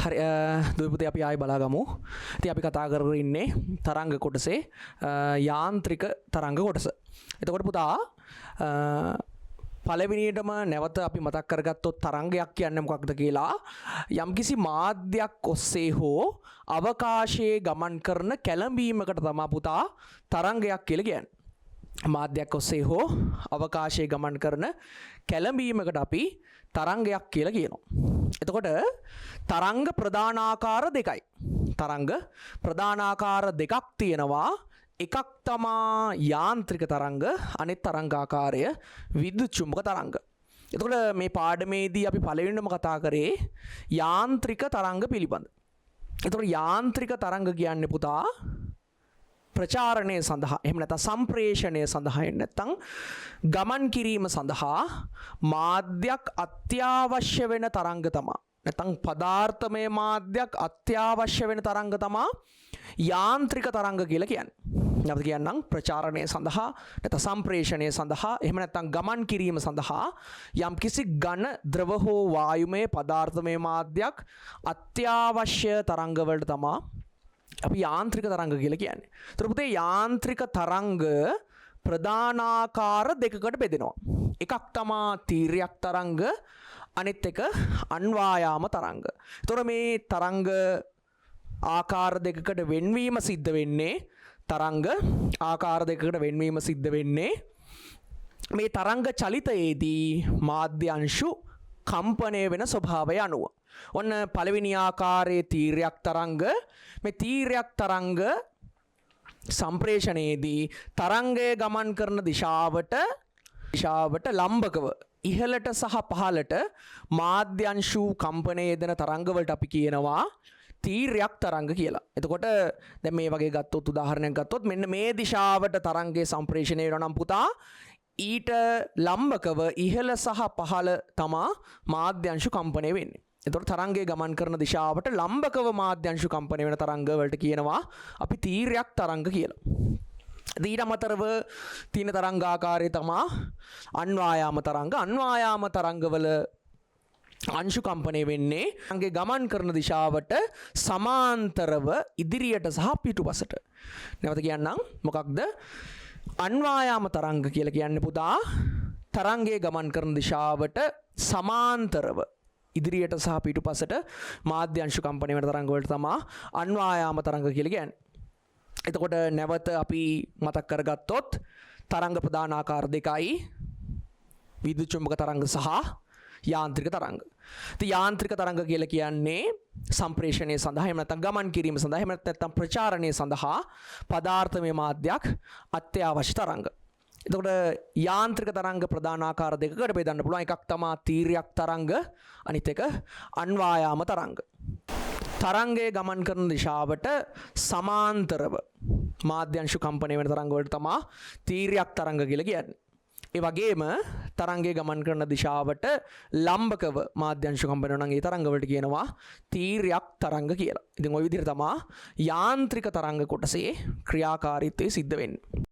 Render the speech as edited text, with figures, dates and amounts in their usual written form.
හරි දුවපුතේ අපි ආයි බලාගමු. ඉතින් අපි කතා කරගෙන ඉන්නේ තරංග කොටසේ යාන්ත්‍රික තරංග කොටස. එතකොට පුතා පළවෙනියටම නැවත අපි මතක් කරගත්තොත් තරංගයක් කියන්නේ මොකක්ද කියලා යම්කිසි මාධ්‍යයක් ඔස්සේ හෝ අවකාශයේ ගමන් කරන කැළඹීමකට තමයි පුතා තරංගයක් කියලා කියන්නේ. මාධ්‍යයක් ඔස්සේ හෝ අවකාශයේ ගමන් කරන කැළඹීමකට අපි තරංගයක් කියලා කියනවා. එතකොට තරංග ප්‍රධානාකාර දෙකයි. තරංග ප්‍රධානාකාර දෙකක් තියෙනවා. එකක් තමා යාන්ත්‍රික තරංග, අනෙත් තරංගාකාරය විද්‍යුත් චුම්බක තරංග. එතකොට මේ පාඩමේදී අපි පළවෙනිම කතා කරේ යාන්ත්‍රික තරංග පිළිබඳ. එතකොට යාන්ත්‍රික තරංග කියන්නේ පුතා ප්‍රචාරණය සඳහා එහෙම නැත්නම් සම්ප්‍රේෂණය සඳහා නැත්නම් ගමන් කිරීම සඳහා මාධ්‍යයක් අත්‍යවශ්‍ය වෙන තරංග තමයි. නැත්නම් පදාර්ථමය මාධ්‍යයක් අත්‍යවශ්‍ය වෙන තරංග තමයි යාන්ත්‍රික තරංග කියලා කියන්නේ. අපි කියන්නම් ප්‍රචාරණය සඳහා නැත්නම් සම්ප්‍රේෂණය සඳහා එහෙම නැත්නම් ගමන් කිරීම සඳහා යම්කිසි ඝන ද්‍රව හෝ වායුමය පදාර්ථමය මාධ්‍යයක් අත්‍යවශ්‍ය තරංග වලට තමයි අපි යාන්ත්‍රික තරංග කියලා කියන්නේ. ඒතර පුතේ යාන්ත්‍රික තරංග ප්‍රධානාකාර දෙකකට බෙදෙනවා. එකක් තමා තීර්යක් තරංග, අනිත් එක අන්වායාම තරංග. ඒතර මේ තරංග ආකාර දෙකකට වෙන්වීම සිද්ධ වෙන්නේ මේ තරංග චලිතයේදී මාධ්‍ය අංශු කම්පණය වෙන ස්වභාවය අනුව. ඔන්න පළවෙනි ආකාරයේ තීර්යක් තරංග. මේ තීර්යක් තරංග සම්ප්‍රේෂණයේදී තරංගය ගමන් කරන දිශාවට ලම්බකව ඉහළට සහ පහළට මාධ්‍ය අංශු කම්පණය යෙදෙන තරංග වලට අපි කියනවා තීර්යක් තරංග කියලා. එතකොට දැන් මේ වගේ ගත්තොත් උදාහරණයක් ගත්තොත් මෙන්න මේ දිශාවට තරංගයේ සම්ප්‍රේෂණය වෙනවා නම් පුතා ඊට ලම්බකව ඉහළ සහ පහළ තමා මාධ්‍යංශු කම්පණය වෙන්නේ. එතකොට තරංගයේ ගමන් කරන දිශාවට ලම්බකව මාධ්‍යංශු කම්පණය වෙන තරංග වලට කියනවා අපි තීර්යක් තරංග කියලා. ඊට අමතරව තියෙන තරංගාකාරය තමා අන්වායාම තරංග. අන්වායාම තරංගවල අංශු කම්පණය වෙන්නේ තරංගයේ ගමන් කරන දිශාවට සමාන්තරව ඉදිරියට සහ පිටුපසට. නැවත කියන්නම් මොකක්ද? අන්වායාම තරංග කියලා කියන්නේ පුතා තරංගයේ ගමන් කරන දිශාවට සමාන්තරව ඉදිරියට සහ පිටුපසට මාධ්‍ය අංශු කම්පණය වෙන තරංග වලට තමයි අන්වායාම තරංග කියලා කියන්නේ. එතකොට නැවත අපි මතක් කරගත්තොත් තරංග ප්‍රධාන ආකාර දෙකයි විද්‍යුත් චුම්බක තරංග සහ යාන්ත්‍රික තරංග. ඉතින් යාන්ත්‍රික තරංග කියලා කියන්නේ සම්ප්‍රේෂණය සඳහා එහෙම නැත්නම් ගමන් කිරීම සඳහා එහෙම නැත්නම් ප්‍රචාරණය සඳහා පදාර්ථමය මාධ්‍යයක් අත්‍යවශ්‍ය තරංග. එතකොට යාන්ත්‍රික තරංග ප්‍රධාන ආකාර දෙකකට බෙදන්න පුළුවන්. එකක් තමයි තීර්යක් තරංග, අනිත් එක අන්වායාම තරංග. තරංගයේ ගමන් කරන දිශාවට සමාන්තරව මාධ්‍යංශු කම්පණය වෙන තරංග වලට තමයි තීර්යක් තරංග කියලා කියන්නේ. ඒ වගේම තරංගයේ ගමන් කරන දිශාවට ලම්බකව මාධ්‍යංශු කම්පණය වෙන නම් ඒ තරංග වලට කියනවා තීර්යක් තරංග කියලා. ඉතින් ওই විදිහට තමයි යාන්ත්‍රික තරංග කොටසේ ක්‍රියාකාරීත්වය සිද්ධ වෙන්නේ.